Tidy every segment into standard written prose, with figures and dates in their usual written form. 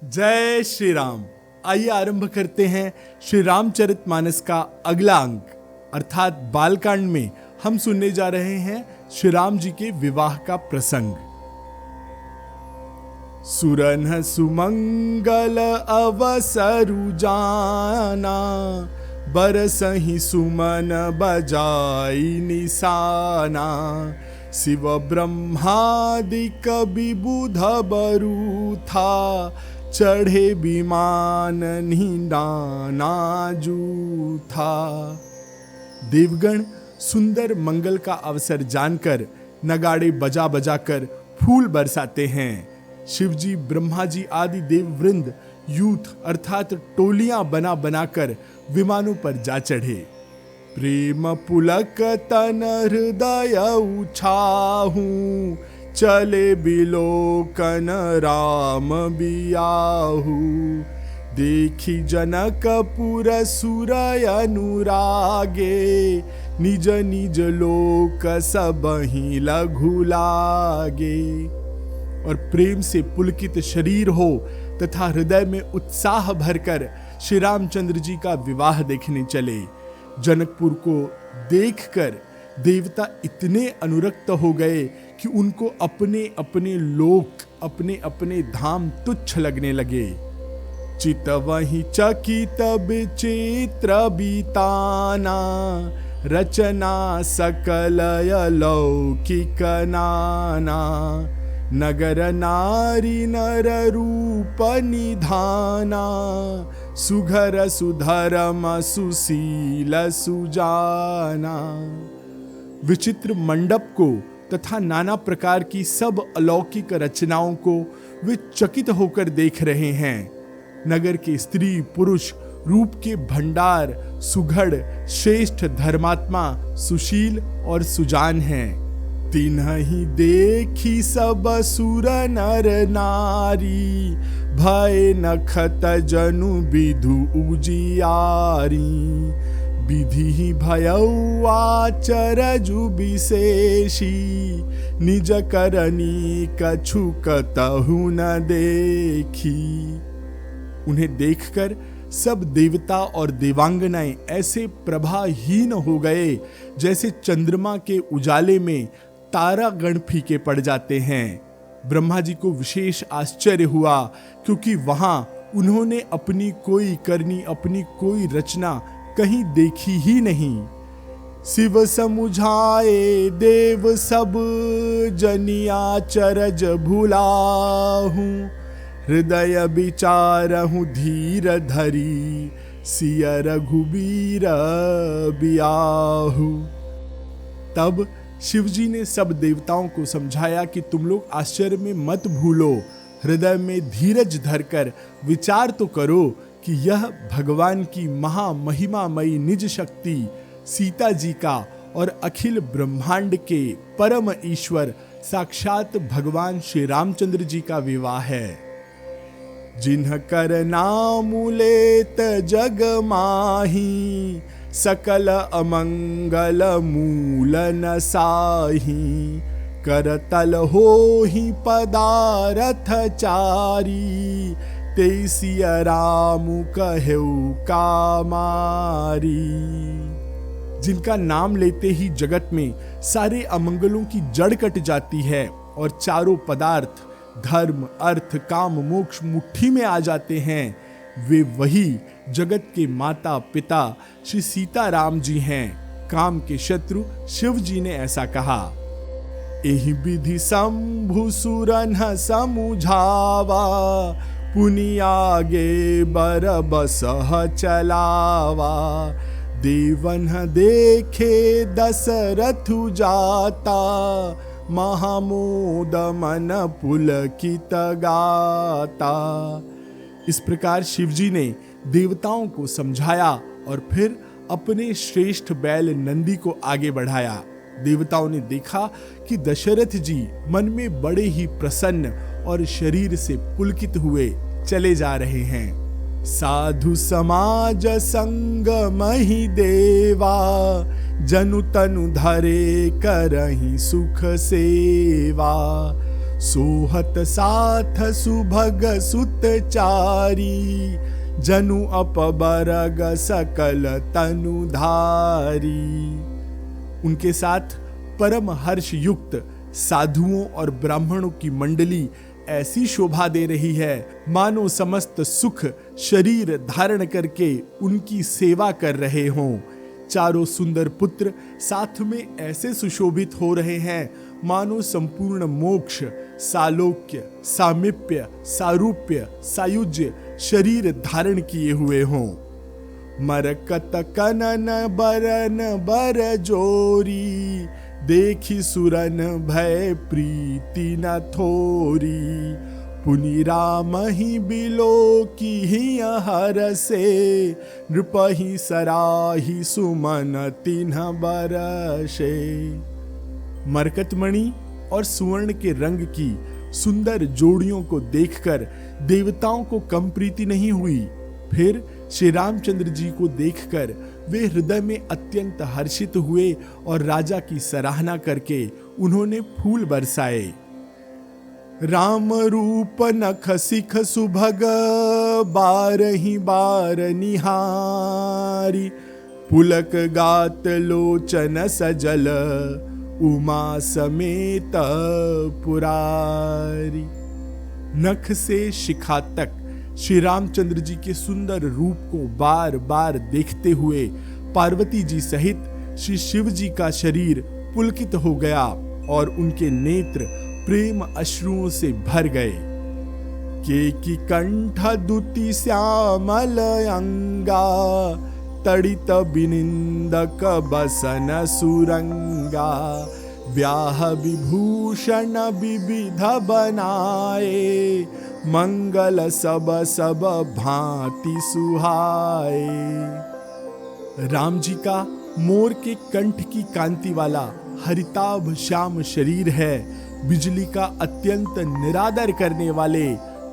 जय श्री राम। आइए आरंभ करते हैं श्री रामचरितमानस का अगला अंक अर्थात बालकांड में हम सुनने जा रहे हैं श्री राम जी के विवाह का प्रसंग। सुरन सुमंगल अवसरु जाना, बरसहि सुमन बजाई निशाना। शिव ब्रह्मादिक विबुध बरु था, चढ़े विमान निडाना जू था। देवगण सुंदर मंगल का अवसर जानकर नगाड़े बजा बजा कर फूल बरसाते हैं। शिवजी, ब्रह्मा जी आदि देव वृंद यूथ अर्थात टोलियां बना बनाकर विमानों पर जा चढ़े। प्रेम पुलक तन हृदय उछाहू, चले बिलोकन राम बियाहू। देखी जनकपुर सुरय अनुरागे, निज निज लोक सबहि लघु लागे। और प्रेम से पुलकित शरीर हो तथा हृदय में उत्साह भरकर श्री रामचंद्र जी का विवाह देखने चले। जनकपुर को देखकर देवता इतने अनुरक्त हो गए कि उनको अपने अपने लोक, अपने अपने धाम तुच्छ लगने लगे। चितवहि चकित विचित्र बीताना, रचना सकल अलौकिक नाना। नगर नारी नर रूप निधाना, सुघर सुधर्म सुशील सुजाना। विचित्र मंडप को तथा नाना प्रकार की सब अलौकिक रचनाओं को वे चकित होकर देख रहे हैं। नगर के स्त्री पुरुष रूप के भंडार सुघड़, श्रेष्ठ, धर्मात्मा, सुशील और सुजान हैं। तिन्हि देखी सब सुर नर नारी, भय नखत जनु विधु उजियारी। विधि भयउ आचरजु विशेषी, निज करनी कछु कतहु न देखी। उन्हें देखकर सब देवता और देवांगनाएं ऐसे प्रभाहीन हो गए जैसे चंद्रमा के उजाले में तारागण फीके पड़ जाते हैं। ब्रह्मा जी को विशेष आश्चर्य हुआ क्योंकि वहां उन्होंने अपनी कोई करनी, अपनी कोई रचना कहीं देखी ही नहीं। शिव समुझाए देव सब, जनिया चरज भुलाहू। हृदय विचारहु धीर धरी, सिय रघुबीर बियाहू। तब शिवजी ने सब देवताओं को समझाया कि तुम लोग आश्चर्य में मत भूलो, हृदय में धीरज धरकर विचार तो करो कि यह भगवान की महामहिमामयी निज शक्ति सीता जी का और अखिल ब्रह्मांड के परम ईश्वर साक्षात भगवान श्री रामचंद्र जी का विवाह है। जिन्ह कर नामु लेत जग माही, सकल अमंगल मूल न साही। करतल होहि पदारथ चारी, तेसिय रामु कहेउ कामारी। जिनका नाम लेते ही जगत में सारे अमंगलों की जड़ कट जाती है और चारों पदार्थ धर्म, अर्थ, काम, मोक्ष मुट्ठी में आ जाते हैं, वे वही जगत के माता पिता श्री सीताराम जी हैं। काम के शत्रु शिव जी ने ऐसा कहा। एहि विधि शंभु सुरन समुझावा, पुनि आगे बर बसह चलावा। देवन देखे दशरथु जाता, महामोद मन पुलकित गाता। इस प्रकार शिवजी ने देवताओं को समझाया और फिर अपने श्रेष्ठ बैल नंदी को आगे बढ़ाया। देवताओं ने देखा कि दशरथ जी मन में बड़े ही प्रसन्न और शरीर से पुलकित हुए चले जा रहे हैं। साधु समाज संग मही देवा, जनु तनु धरे करहि सुख सेवा। सोहत साथ सुभग सुत चारी, जनु अपबरग सकल तनुधारी। उनके साथ परम हर्ष युक्त साधुओं और ब्राह्मणों की मंडली ऐसी शोभा दे रही है मानो समस्त सुख शरीर धारण करके उनकी सेवा कर रहे हों। चारों सुंदर पुत्र साथ में ऐसे सुशोभित हो रहे हैं मानो संपूर्ण मोक्ष, सालोक्य, सामीप्य, सारूप्य, सायुज्य शरीर धारण किए हुए हों। मरकत कनन बरन बर जोरी, देखी सुरन भय प्रीति न थोरी। पुनि राम ही बिलो की ही हर से, नृपहि सराही सुमन तिन्ह बरसे। मरकतमणि और सुवर्ण के रंग की सुंदर जोड़ियों को देखकर देवताओं को कम प्रीति नहीं हुई। फिर श्री रामचंद्र जी को देखकर वे हृदय में अत्यंत हर्षित हुए और राजा की सराहना करके उन्होंने फूल बरसाए। राम रूप नख सिख सुभग, बारहि बार निहारी। पुलक गात लोचन सजल, उमा समेत पुरारी। नख से शिखा तक श्री रामचंद्र जी के सुंदर रूप को बार बार देखते हुए पार्वती जी सहित श्री शिव जी का शरीर पुलकित हो गया और उनके नेत्र प्रेम अश्रुओं से भर गए। केकी कंठ दुति श्यामल अंगा, तड़ित बिनिंदक बसन सुरंगा। ब्याह विभूषण विविध बनाए, मंगल सब सब भांति सुहाए। राम जी का मोर के कंठ की कांति वाला हरिताभ श्याम शरीर है। बिजली का अत्यंत निरादर करने वाले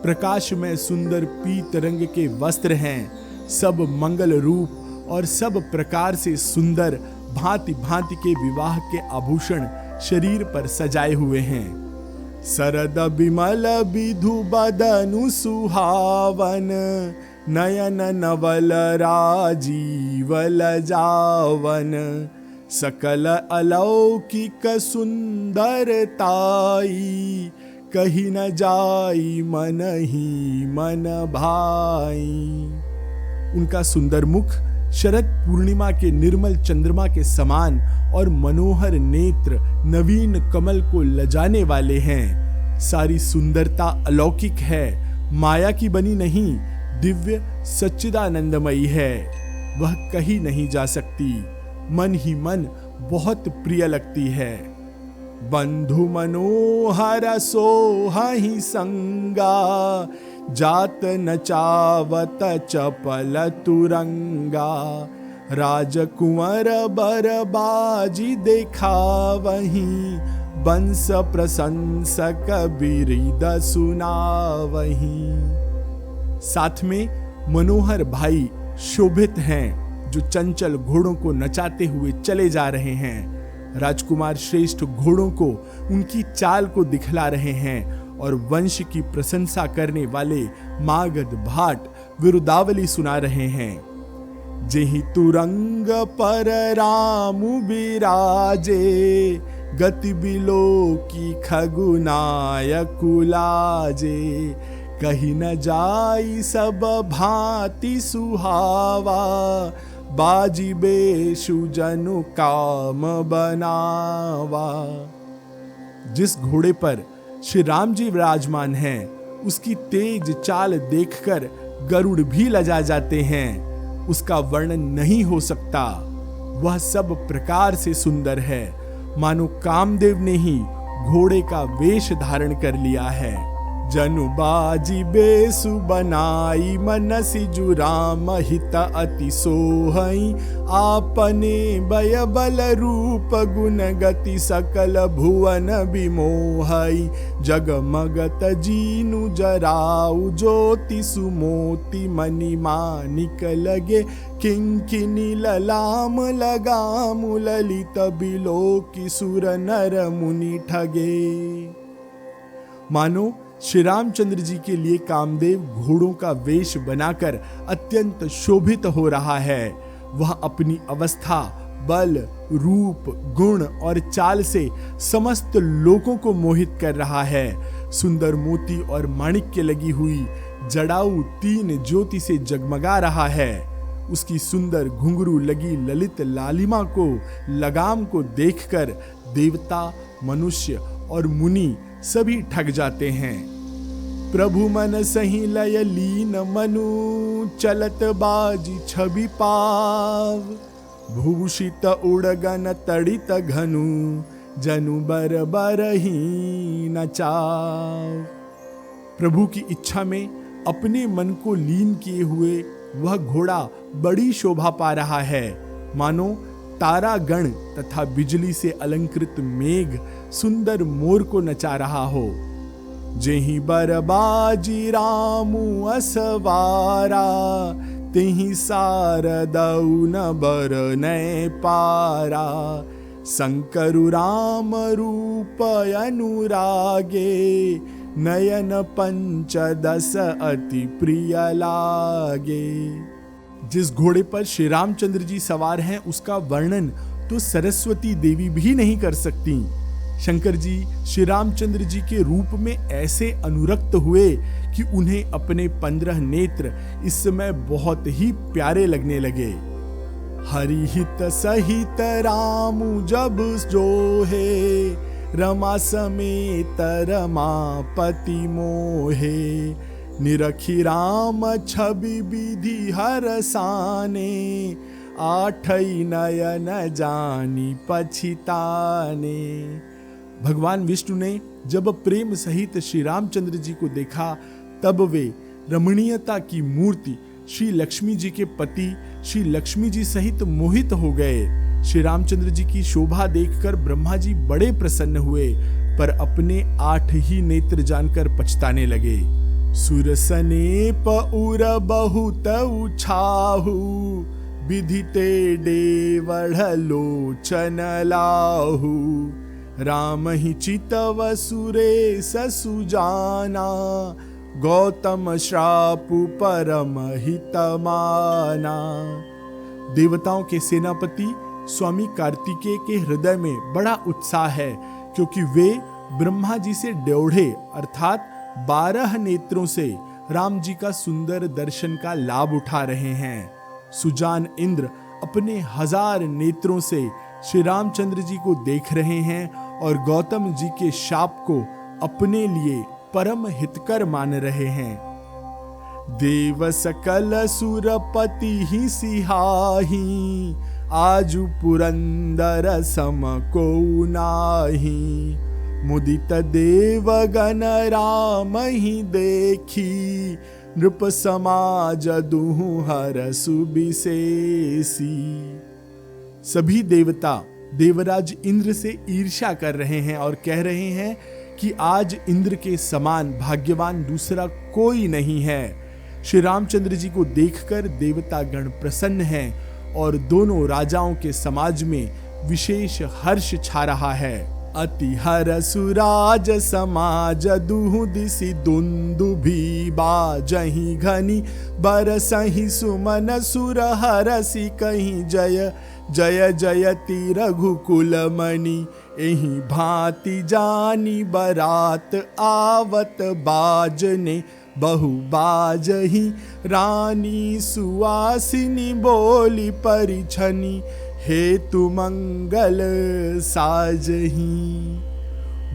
प्रकाशमय सुंदर पीत रंग के वस्त्र हैं। सब मंगल रूप और सब प्रकार से सुंदर भांति भांति के विवाह के आभूषण शरीर पर सजाए हुए हैं। सरद बिमल विधु बदनु सुहावन, नयन नवल राजीवल जावन। सकल अलौकिक सुंदरताई, कही न जाई मन ही मन भाई। उनका सुंदर मुख शरद पूर्णिमा के निर्मल चंद्रमा के समान और मनोहर नेत्र नवीन कमल को लजाने वाले हैं। सारी सुंदरता अलौकिक है, माया की बनी नहीं, दिव्य सच्चिदानंदमयी है। वह कही नहीं जा सकती, मन ही मन बहुत प्रिय लगती है। बंधु मनोहर सोहि संगा, जात नचावत चपल तुरंगा। राजकुंवर बर बाजी देखावहीं, बंस प्रशंसक बिरिद सुनावहीं। साथ में मनोहर भाई शोभित हैं जो चंचल घोड़ों को नचाते हुए चले जा रहे हैं। राजकुमार श्रेष्ठ घोड़ों को उनकी चाल को दिखला रहे हैं और वंश की प्रशंसा करने वाले मागध भाट विरुदावली सुना रहे हैं। जेहि तुरंग पर राम बिराजे, गति बिलो की खगुनाय कुलाजे। कही न जाई सब भांति सुहावा, बाजी बेशु जनु काम बनावा। जिस घोड़े पर श्री राम जी विराजमान हैं, उसकी तेज चाल देखकर गरुड़ भी लजा जाते हैं। उसका वर्णन नहीं हो सकता। वह सब प्रकार से सुंदर है, मानो कामदेव ने ही घोड़े का वेश धारण कर लिया है। जनु बाजी बेसु बनाई, मनसि जुराम हित अति सोहई। आपने बय बल रूप गुण गति, सकल भुवन विमोहई। जगमगत जीनु जराउ, ज्योति सुमोति मणि मानिक लगे। किंकिनी ललाम लगामु, ललित बिलोकी सुर नर मुनि ठगे। मानो श्री रामचंद्र जी के लिए कामदेव घोड़ों का वेश बनाकर अत्यंत शोभित हो रहा है। वह अपनी अवस्था, बल, रूप, गुण और चाल से समस्त लोगों को मोहित कर रहा है। सुंदर मोती और माणिक्य लगी हुई जड़ाऊ 3 ज्योति से जगमगा रहा है। उसकी सुंदर घुंघरू लगी ललित लालिमा को, लगाम को देखकर देवता, मनुष्य और मुनि सभी ठग जाते हैं। प्रभु मन सही लय लीन मनु, चलत बाजी छवि पाव, भूषित उड़गन तड़ित घनु, जनु बर बरही न चाव। प्रभु की इच्छा में अपने मन को लीन किए हुए वह घोड़ा बड़ी शोभा पा रहा है, मानो तारागण तथा बिजली से अलंकृत मेघ सुंदर मोर को नचा रहा हो। जेहि बरबाजी रामू असवारा, तेहि सारदऊ न बर नय पारा, शंकरु राम रूप अनुरागे, नयन पंचदश अति प्रिय लागे। जिस घोड़े पर श्री रामचंद्र जी सवार हैं उसका वर्णन तो सरस्वती देवी भी नहीं कर सकती। शंकर जी श्री रामचंद्र जी के रूप में ऐसे अनुरक्त हुए कि उन्हें अपने 15 नेत्र इस समय बहुत ही प्यारे लगने लगे। हरि हित सहित रामु जब जोहे, रमा समेत रमापति मोहे, निरखी राम छवि विधि हरसाने, आठई नयन जानी पछिताने। भगवान विष्णु ने जब प्रेम सहित श्री रामचंद्र जी को देखा तब वे रमणीयता की मूर्ति श्री लक्ष्मी जी के पति श्री लक्ष्मी जी सहित मोहित हो गए। श्री रामचंद्र जी की शोभा देखकर ब्रह्मा जी बड़े प्रसन्न हुए, पर अपने 8 ही नेत्र जानकर पछताने लगे। सुरसनेप उर बहुत उछाहु, विधिते डेवढ़ लोचन लाहु, राम ही चितव सुरेश सुजाना, गौतम श्रापु परम हित माना। देवताओं के सेनापति स्वामी कार्तिकेय के हृदय में बड़ा उत्साह है, क्योंकि वे ब्रह्मा जी से ड्योढ़े अर्थात 12 नेत्रों से राम जी का सुंदर दर्शन का लाभ उठा रहे हैं। सुजान इंद्र अपने 1000 नेत्रों से श्री रामचंद्र जी को देख रहे हैं और गौतम जी के शाप को अपने लिए परम हितकर मान रहे हैं। देव सकल सुरपति ही सिहाही, आजु पुरंदर सम को नाही, मुदित देवगण राम ही देखी, नृप समाज दुहु हर सुबिशेषी। सभी देवता देवराज इंद्र से ईर्ष्या कर रहे हैं और कह रहे हैं कि आज इंद्र के समान भाग्यवान दूसरा कोई नहीं है। श्री रामचंद्र जी को देखकर देवता गण प्रसन्न हैं और दोनों राजाओं के समाज में विशेष हर्ष छा रहा है। अति हर सुराज समाज दुहु दिसि दुंदुभि बाजहि घनी, बरसहि सुमन सुर हरसि कहीं जय जय जयति रघुकुल मणि, एहि भांति जानी बरात आवत बाजने, बहु बाजहि रानी सुवासिनी बोली परिछनी, हेतु मंगल साजही।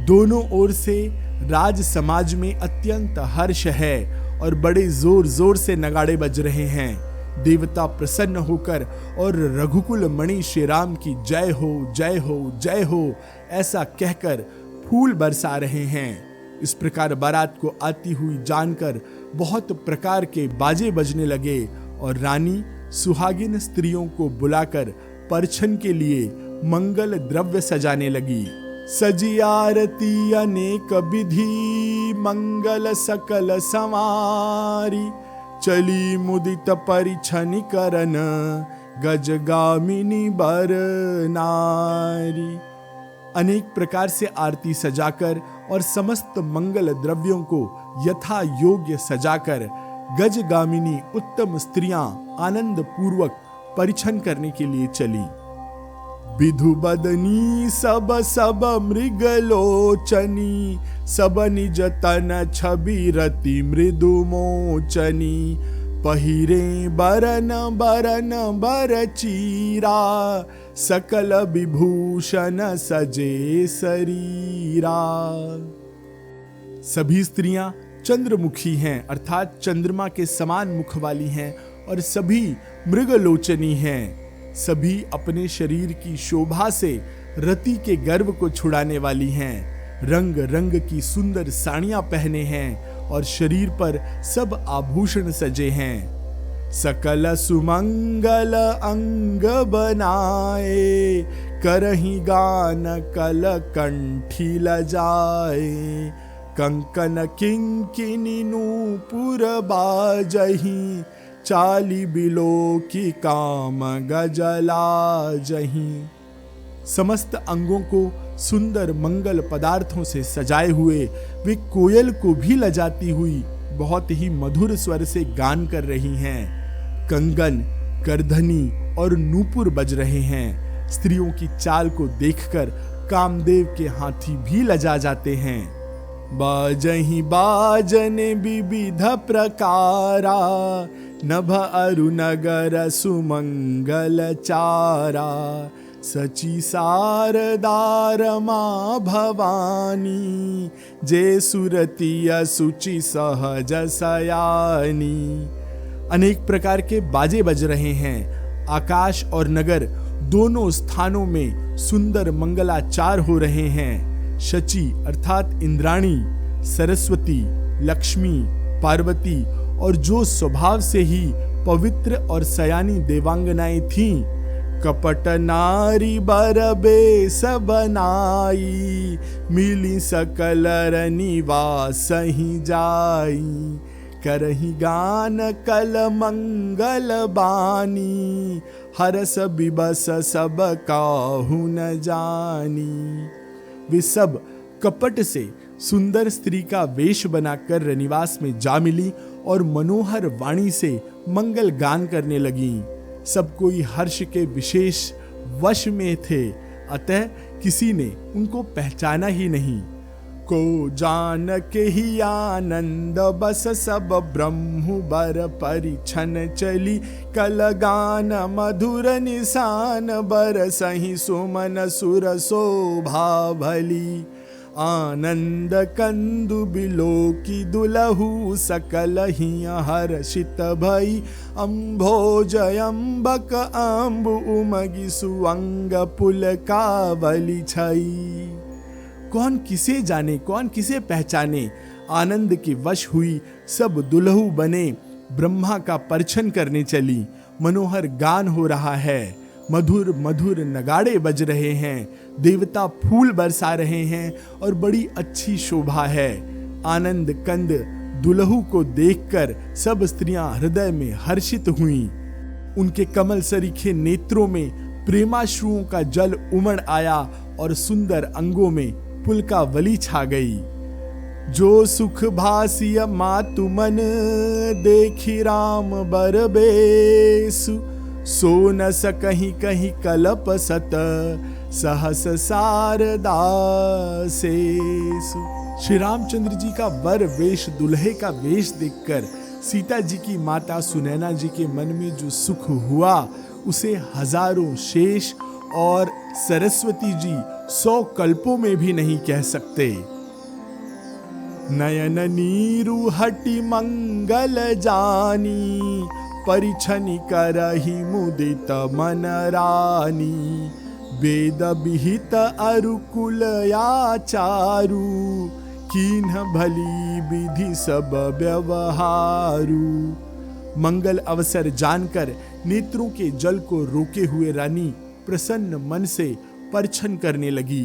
दोनों ओर से राज समाज में अत्यंत हर्ष है और बड़े जोर जोर से नगाड़े बज रहे हैं। देवता प्रसन्न होकर और रघुकुल मणि श्री राम की जय हो जय हो जय हो ऐसा कहकर फूल बरसा रहे हैं। इस प्रकार बारात को आती हुई जानकर बहुत प्रकार के बाजे बजने लगे और रानी सुहागिन स्त्रियों को बुलाकर परछन के लिए मंगल द्रव्य सजाने लगी। सजी आरती अनेक विधि, मंगल सकल संवारी, चली मुदित परिछन करन, गजगामिनी बर नारी। अनेक प्रकार से आरती सजाकर और समस्त मंगल द्रव्यों को यथा योग्य सजाकर गजगामिनी उत्तम स्त्रियां आनंद पूर्वक परिछन करने के लिए चली। विधु बदनी सब सब मृगलोचनी, सब निज तन छवि रति मृदु मोचनी। पहिरे बरन बरन बर चीरा, सकल विभूषण सजे शरीरा। सभी स्त्रियां चंद्रमुखी हैं, अर्थात चंद्रमा के समान मुख वाली हैं, और सभी मृगलोचनी हैं। सभी अपने शरीर की शोभा से रति के गर्व को छुड़ाने वाली हैं। रंग रंग की सुंदर साड़ियां पहने हैं और शरीर पर सब आभूषण सजे हैं। सकल सुमंगल अंग बनाए, करही गान कल कंठी लजाए। कंकन किंकिनी नूपुर बाजही, चाली बिलो की काम गजला जही। समस्त अंगों को सुंदर मंगल पदार्थों से सजाए हुए वे कोयल को भी लजाती हुई बहुत ही मधुर स्वर से गान कर रही हैं। कंगन, करधनी और नूपुर बज रहे हैं। स्त्रियों की चाल को देखकर कामदेव के हाथी भी लजा जाते हैं। बाजही बाजन विविध प्रकारा, नभ अरु नगर सुमंगल चारा। सची सारदार माँ भवानी, जे सुरती असुचि सहज सयानी। अनेक प्रकार के बाजे बज रहे हैं। आकाश और नगर दोनों स्थानों में सुंदर मंगलाचार हो रहे हैं। शची अर्थात इंद्राणी, सरस्वती, लक्ष्मी, पार्वती और जो स्वभाव से ही पवित्र और सयानी देवांगनाएं थीं, कपट नारी बर बेस बनाई। मिली सकल निवास ही जाई। करही गान कल मंगल बानी, हरस बिबस सब काहू न जानी। वे सब कपट से सुंदर स्त्री का वेश बनाकर रनिवास में जा मिली और मनोहर वाणी से मंगल गान करने लगी। सब कोई हर्ष के विशेष वश में थे, अतः किसी ने उनको पहचाना ही नहीं। को जान के ही आनंद बस सब ब्रह्म बर परिछन चली। कल गान मधुर निशान बर सही सुमन सुर शोभा भली। आनंद कंदु बिलो की दुलहु, सकल ही हर्षित भई। अम्भोज अम्बक अम्ब उमगी सुअंग पुल कावली छई। कौन किसे जाने, कौन किसे पहचाने। आनंद के वश हुई सब दुल्हू बने ब्रह्मा का परछन करने चली। मनोहर गान हो रहा है, मधुर मधुर नगाड़े बज रहे हैं, देवता फूल बरसा रहे हैं और बड़ी अच्छी शोभा है। आनंद कंद दुल्हू को देखकर सब स्त्रियां हृदय में हर्षित हुईं। उनके कमल सरीखे नेत्रों में प्रेमाश्रुओं का जल उमड़ आया और सुंदर अंगों में पुलकावली छा गई। जो सुख भासिय मातु मन, देखी राम बर बेसु। सो न सकहीं कहीं कलप सत, सहस शारदा सेसु। श्री रामचंद्र जी का वर वेश, दुल्हे का वेश देखकर सीता जी की माता सुनैना जी के मन में जो सुख हुआ उसे हजारों शेष और सरस्वती जी 100 कल्पों में भी नहीं कह सकते। नयन नीरु हटि मंगल जानी, परिछनि करहि मुदित मन रानी। वेद विहित अरुकुल आचारु, कीन्ह भली विधि सब व्यवहारु। मंगल अवसर जानकर नेत्रों के जल को रोके हुए रानी प्रसन्न मन से परछन करने लगी।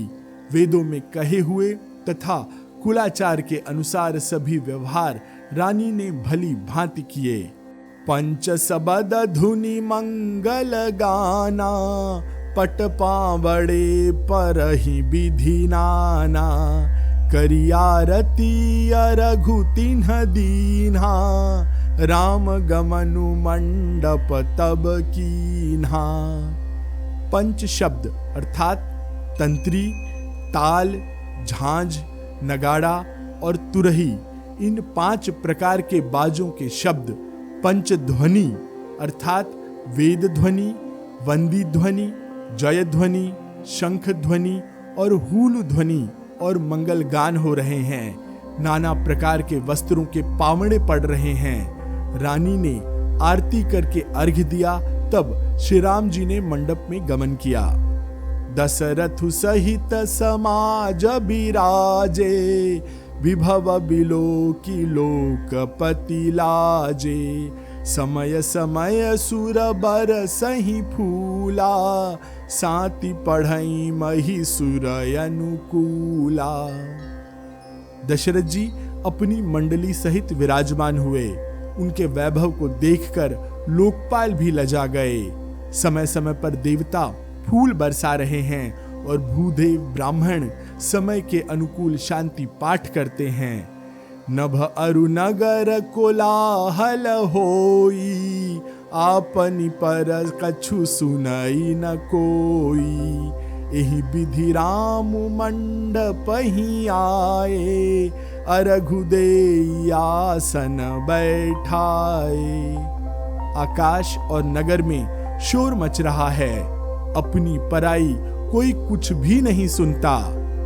वेदों में कहे हुए तथा कुलाचार के अनुसार सभी व्यवहार रानी ने भली भांति किए। पंच सबद धुनि मंगल गाना, पट पावड़े पर ही विधि नाना, करियारती रघु तिन्ह दीन्हा, राम गमनु मंडप तब कीन्हा। पंच शब्द अर्थात तंत्री, ताल, झांझ, नगाड़ा और तुरही, इन 5 प्रकार के बाजों के शब्द पंच ध्वनि अर्थात वेद ध्वनि, वंदी ध्वनि, जय ध्वनि, शंख ध्वनि और हूल ध्वनि और मंगल गान हो रहे हैं। नाना प्रकार के वस्त्रों के पावड़े पड़ रहे हैं। रानी ने आरती करके अर्घ्य दिया, तब श्री राम जी ने मंडप में गमन किया। दशरथ सहित समाज बिराजे, विभव बिलो की लोकपति लाजे, समय समय सुर बर सही फूला, साति पढ़ई मही सुर अनुकूला। दशरथ जी अपनी मंडली सहित विराजमान हुए। उनके वैभव को देखकर लोकपाल भी लजा गए। समय समय पर देवता फूल बरसा रहे हैं और भूदेव ब्राह्मण समय के अनुकूल शांति पाठ करते हैं। नभ अरु नगर कोलाहल होई, आपनि पर कछु सुनई न कोई, एहि विधि राम मंडप ही आए, अरघु देई आसन बैठाए। आकाश और नगर में शोर मच रहा है, अपनी पराई कोई कुछ भी नहीं सुनता।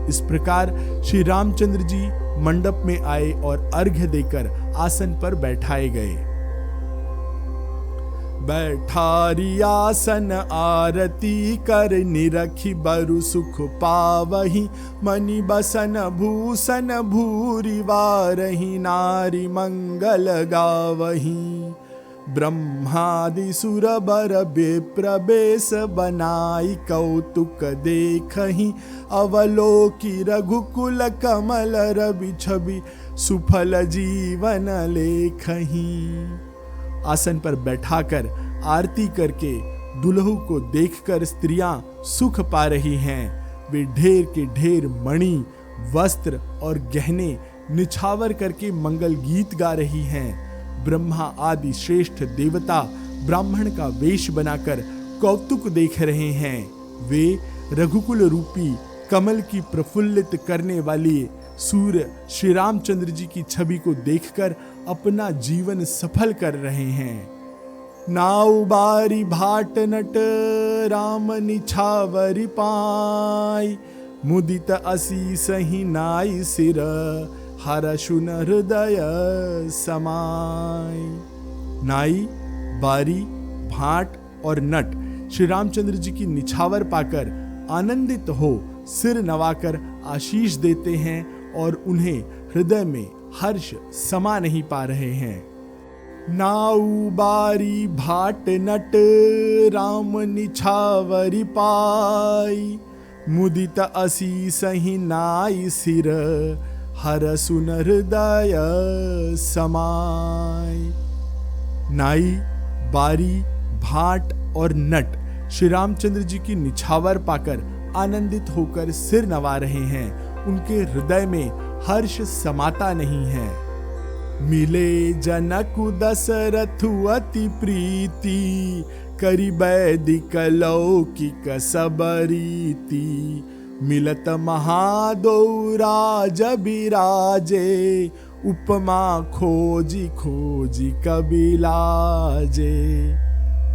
इस प्रकार श्री रामचंद्र जी मंडप में आए और अर्घ्य देकर आसन पर बैठाए गए। बैठारी आसन आरती कर, निरखी बरु सुख पावही, मणि बसन भूषण भूरि वारही, नारी मंगल गावही। ब्रह्मादि सुर बर विप्र बेस बनाई, कौतुक देखहि अवलोकी, रघुकुल कमल रवि छवि, सुफल जीवन लेखहि। आसन पर बैठाकर आरती करके दुल्हू को देखकर स्त्रियां सुख पा रही हैं। वे ढेर के ढेर मणि, वस्त्र और गहने निछावर करके मंगल गीत गा रही हैं। ब्रह्मा आदि श्रेष्ठ देवता ब्राह्मण का वेश बनाकर कौतुक देख रहे हैं। वे रघुकुल रूपी कमल की प्रफुल्लित करने वाली सूर्य श्री रामचंद्र जी की छवि को देखकर अपना जीवन सफल कर रहे हैं। नाउ बारी भाट नट राम निछावरि पाई, मुदित असीस ही नाई सिर, हर्षुन हृदय समाय। नाई, बारी, भाट और नट श्री रामचंद्र जी की निछावर पाकर आनंदित हो सिर नवाकर आशीष देते हैं और उन्हें हृदय में हर्ष समा नहीं पा रहे हैं। नाउ बारी भाट नट राम निछावरि पाई, मुदित असीस ही नाई सिर, हर्षुन हृदय समाय। नाई, बारी, भाट और नट श्री रामचंद्र जी की निछावर पाकर आनंदित होकर सिर नवा रहे हैं। उनके हृदय में हर्ष समाता नहीं है। मिले जनकु दशरथु अति प्रीति, करि वैदिक लौकिक सब रीति, मिलत महादौराज बिराजे, उपमा खोजी खोजी कबिलाजे।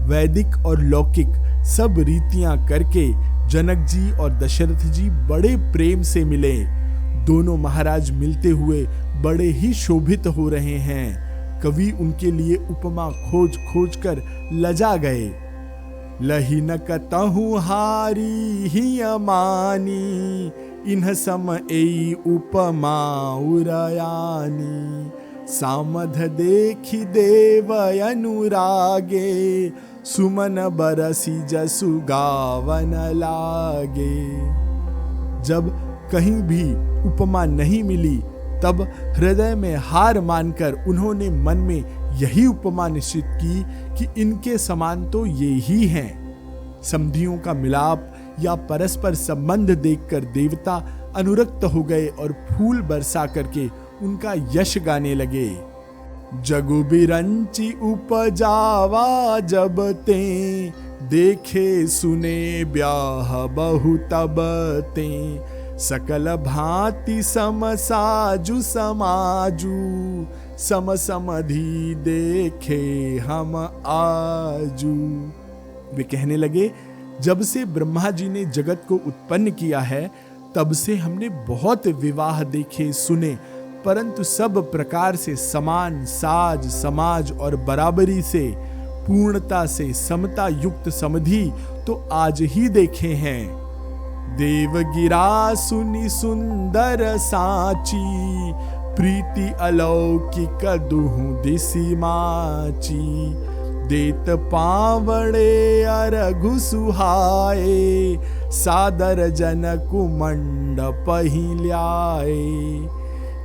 वैदिक और लौकिक सब रीतियां करके जनक जी और दशरथ जी बड़े प्रेम से मिले। दोनों महाराज मिलते हुए बड़े ही शोभित हो रहे हैं। कवि उनके लिए उपमा खोज खोज कर लजा गए। लही न कतहु हारी ही अमानी, इन्ह सम एई उपमा उरयानी। सामध देखी देव अनुरागे, सुमन बरसी जसु गावन लागे। जब कहीं भी उपमा नहीं मिली तब हृदय में हार मानकर उन्होंने मन में यही उपमा निश्चित की कि इनके समान तो ये ही हैं। समधियों का मिलाप या परस्पर संबंध देखकर देवता अनुरक्त हो गए और फूल बरसा करके उनका यश गाने लगे। जगु बिरंची उपजावा जब ते, देखे सुने ब्याह बहु तब ते, सकल भांति सम साजु समाजू, सम समधि देखे हम आजू। वे कहने लगे, जब से ब्रह्मा जी ने जगत को उत्पन्न किया है तब से हमने बहुत विवाह देखे सुने, परंतु सब प्रकार से समान साज समाज और बराबरी से पूर्णता से समता युक्त समधि तो आज ही देखे हैं। देवगिरा सुनि सुंदर साची, प्रीति अलौकिक दुहु दिसि माची, देत पावड़े अरघु सुहाए, सादर जनकु मंडप ही ल्याए।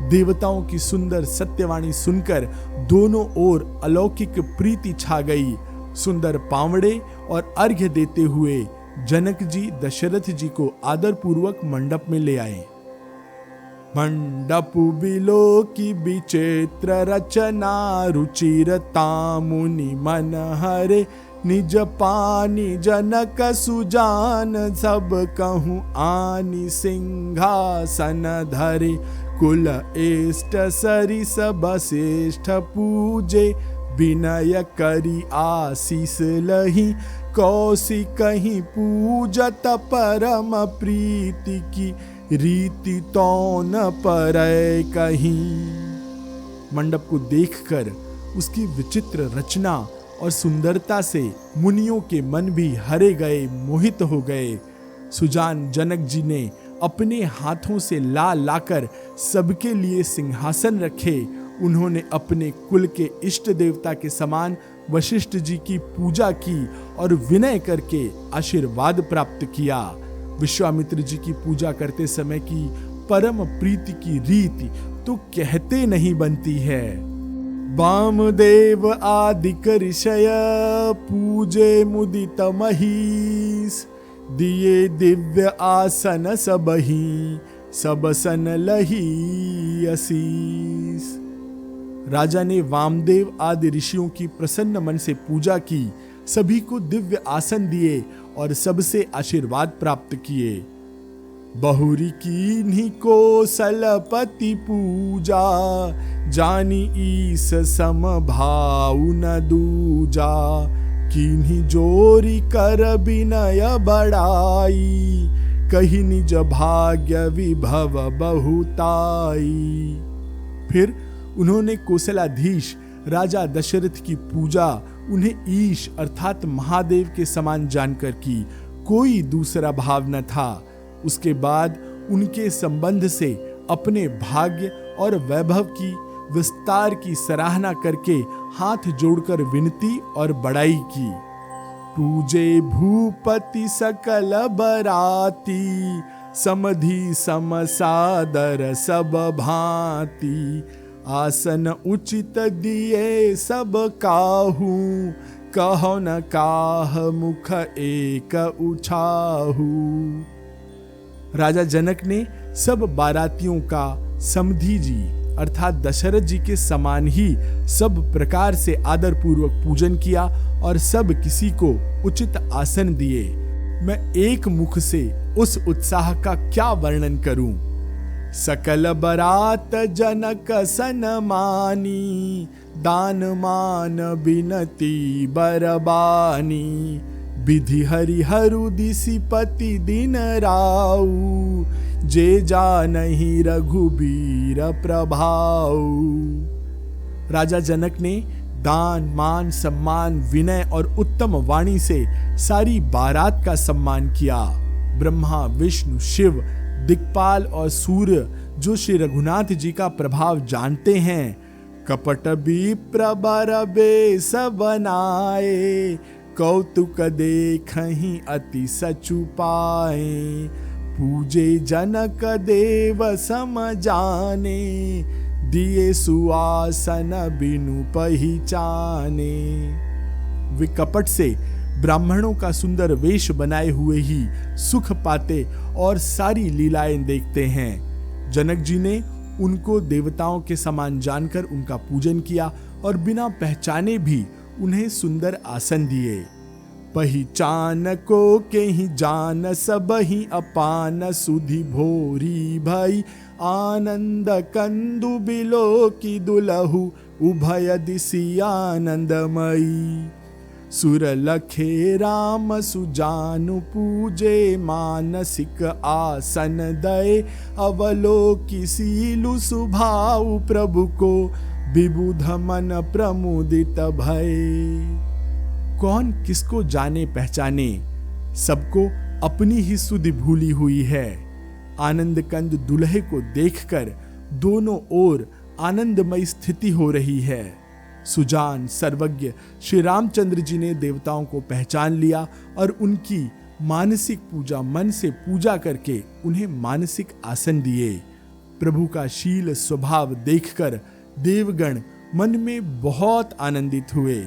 देवताओं की सुंदर सत्यवाणी सुनकर दोनों ओर अलौकिक प्रीति छा गई। सुंदर पावड़े और अर्घ्य देते हुए जनक जी दशरथ जी को आदर पूर्वक मंडप में ले आए। मंडप बिलो की विचित्र रचना, रुचिरता मुनि मन हरे, निज पानी जनक सुजान, सब कहूँ आनी सिंहासन धरे, कुल एष्ट सरि सब श्रेष्ठ पूजे, विनय करी आशीष लही, कौशिक ही पूजत परम प्रीति की, रीति तो न परय कहीं। मंडप को देखकर उसकी विचित्र रचना और सुंदरता से मुनियों के मन भी हरे गए, मोहित हो गए। सुजान जनक जी ने अपने हाथों से ला लाकर सबके लिए सिंहासन रखे। उन्होंने अपने कुल के इष्ट देवता के समान वशिष्ठ जी की पूजा की और विनय करके आशीर्वाद प्राप्त किया। विश्वामित्र जी की पूजा करते समय की परम प्रीति की रीति तो कहते नहीं बनती है। वामदेव आदिक ऋषय पूजे मुदित महीस, दिए दिव्य आसन सबही, सब सन लही असीस। राजा ने वामदेव आदि ऋषियों की प्रसन्न मन से पूजा की, सभी को दिव्य आसन दिए और सबसे आशीर्वाद प्राप्त किए। बहुरी कीन्ही कौशलपति पूजा, जानी ईस सम भाऊ न दूजा, कीन्ही जोरी कर विनय बड़ाई, कही निज भाग्य विभव बहुताई। फिर उन्होंने कौशलाधीश राजा दशरथ की पूजा उन्हें ईश अर्थात महादेव के समान जानकर की, कोई दूसरा भाव न था। उसके बाद उनके संबंध से अपने भाग्य और वैभव की विस्तार की सराहना करके हाथ जोड़कर विनती और बड़ाई की। पूजे भूपति सकल बराती, समधि समसादर सब भांति, आसन उचित दिए सब काहू, कहो न काह मुख एक उछाहू। राजा जनक ने सब बारातियों का समधी जी अर्थात दशरथ जी के समान ही सब प्रकार से आदर पूर्वक पूजन किया और सब किसी को उचित आसन दिए। मैं एक मुख से उस उत्साह का क्या वर्णन करूं। सकल बरात जनक सन मानी, दान मान बिनती बरबानी, विधि हरिहरु दिसिपति दिन राऊ, जे जानहि रघुबीर प्रभाऊ। राजा जनक ने दान मान सम्मान विनय और उत्तम वाणी से सारी बारात का सम्मान किया। ब्रह्मा विष्णु शिव दिक्पाल और सूर्य जो श्री रघुनाथ जी का प्रभाव जानते हैं, कपट विप्र बर बेस बनाए, कौतुक देखहि अति सचु पाए, पूजे जनक देव सम जाने, दिए सुआसन बिनु पहिचाने। वे कपट से ब्राह्मणों का सुंदर वेश बनाए हुए ही सुख पाते और सारी लीलाएं देखते हैं। जनक जी ने उनको देवताओं के समान जानकर उनका पूजन किया और बिना पहचाने भी उन्हें सुंदर आसन दिए। पहिचान को के ही जान सब ही अपान सुधि भोरी भई आनंद कंदु बिलो की दुलहु उभय दिशि आनंदमयी। सुर लखे राम सुजानु पूजे मानसिक आसन दये अवलोकि सीलु सुभाउ प्रभु को विबुध मन प्रमुदित भय। कौन किसको जाने पहचाने, सबको अपनी ही सुधि भूली हुई है। आनंद कंद दुल्हे को देखकर दोनों ओर आनंदमय स्थिति हो रही है। सुजान सर्वज्ञ श्री रामचंद्र जी ने देवताओं को पहचान लिया और उनकी मानसिक पूजा मन से पूजा करके उन्हें मानसिक आसन दिए। प्रभु का शील स्वभाव देखकर देवगण मन में बहुत आनंदित हुए।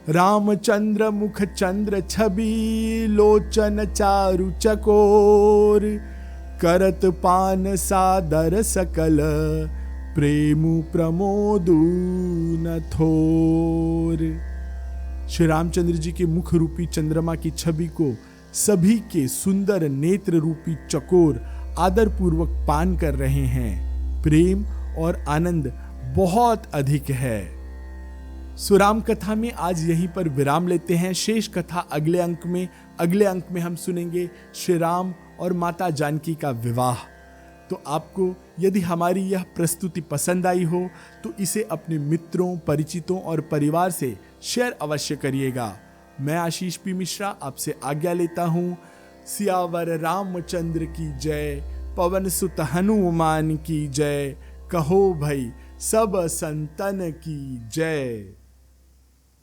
रामचंद्र मुख चंद्र छवि लोचन चारु चकोर करत पान सादर सकल प्रेमु प्रमोदु न थोर। श्री रामचंद्र जी के मुख रूपी चंद्रमा की छवि को सभी के सुंदर नेत्र रूपी चकोर आदर पूर्वक पान कर रहे हैं। प्रेम और आनंद बहुत अधिक है। सुराम कथा में आज यहीं पर विराम लेते हैं। शेष कथा अगले अंक में हम सुनेंगे श्री राम और माता जानकी का विवाह। तो आपको यदि हमारी यह प्रस्तुति पसंद आई हो तो इसे अपने मित्रों, परिचितों और परिवार से शेयर अवश्य करिएगा। मैं आशीष पी मिश्रा आपसे आज्ञा लेता हूँ। सियावर रामचंद्र की जय, पवन सुत हनुमान की जय, कहो भाई सब संतन की जय।